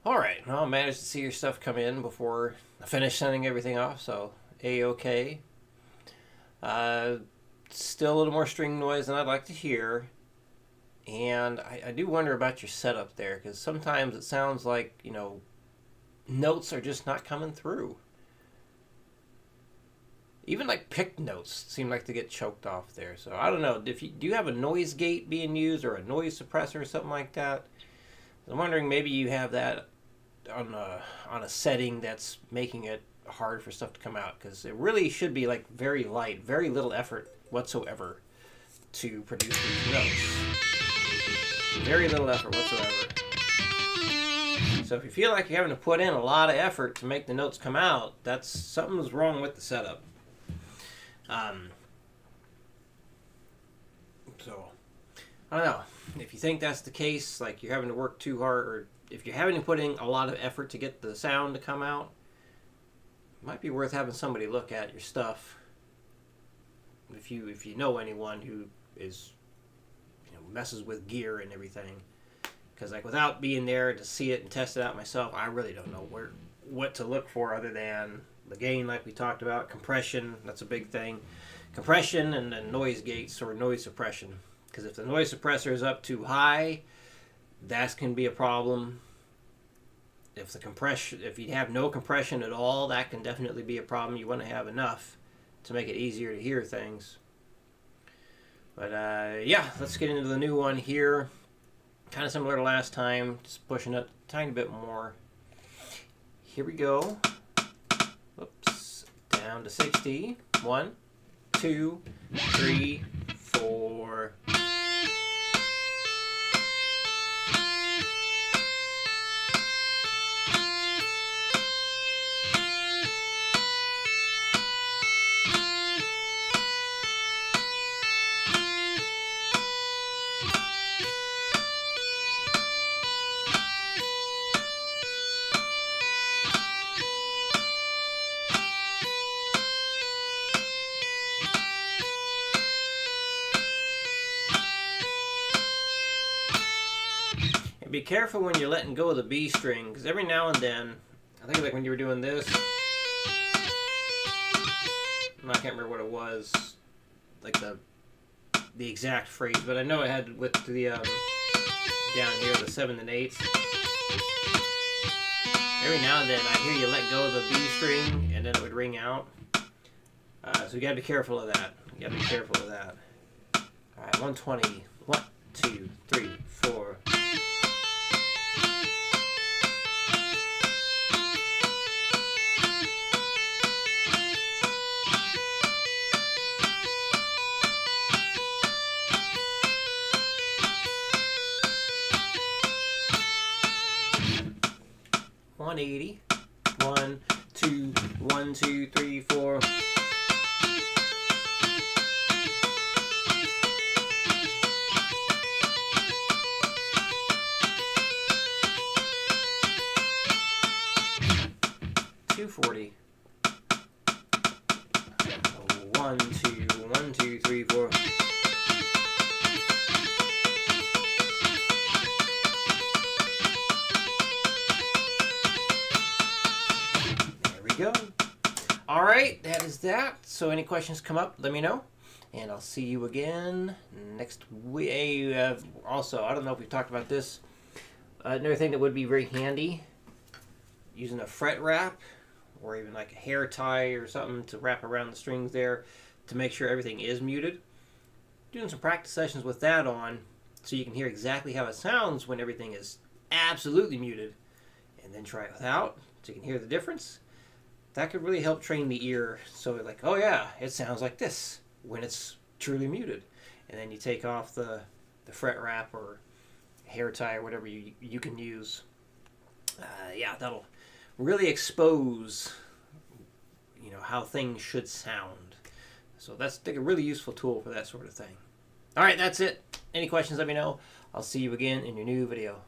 Alright, well, I managed to see your stuff come in before I finished sending everything off, so A-OK. Uh, Still a little more string noise than I'd like to hear. And I do wonder about your setup there, because sometimes it sounds like, notes are just not coming through. Even like picked notes seem like to get choked off there. So I don't know. Do you have a noise gate being used or a noise suppressor or something like that? I'm wondering maybe you have that on a setting that's making it hard for stuff to come out, because it really should be like very light, very little effort whatsoever to produce these notes. Very little effort whatsoever. So if you feel like you're having to put in a lot of effort to make the notes come out, that's something's wrong with the setup. So I don't know. If you think that's the case, like you're having to work too hard, or if you're having to put in a lot of effort to get the sound to come out, it might be worth having somebody look at your stuff. If you know anyone who is messes with gear and everything, because like without being there to see it and test it out myself, I really don't know what to look for other than the gain, like we talked about, compression. That's a big thing. Compression and then noise gates or noise suppression. Because if the noise suppressor is up too high, that can be a problem. If you have no compression at all, that can definitely be a problem. You want to have enough to make it easier to hear things. But yeah, let's get into the new one here. Kind of similar to last time, just pushing it a tiny bit more. Here we go. Whoops. Down to 60. 1, 2, 3, 4. Be careful when you're letting go of the B string, because every now and then, I think like when you were doing this, I can't remember what it was, like the exact phrase, but I know it had with the down here the 7 and 8. Every now and then I hear you let go of the B string and then it would ring out. So you gotta be careful of that. All right, 120. 1, 2, 3, 4. $180. 1, 2, 1, 2, 3, 4. $240. 1, 2, 1, 2, 3, 4. Go. All right, that is that. So any questions come up, let me know. And I'll see you again next week. Also, I don't know if we've talked about this. Another thing that would be very handy, using a fret wrap or even like a hair tie or something to wrap around the strings there to make sure everything is muted. Doing some practice sessions with that on so you can hear exactly how it sounds when everything is absolutely muted. And then try it without so you can hear the difference. That could really help train the ear, so like, oh yeah, it sounds like this when it's truly muted. And then you take off the fret wrap or hair tie or whatever you can use. Yeah, that'll really expose how things should sound. So that's a really useful tool for that sort of thing. All right, that's it. Any questions, let me know. I'll see you again in your new video.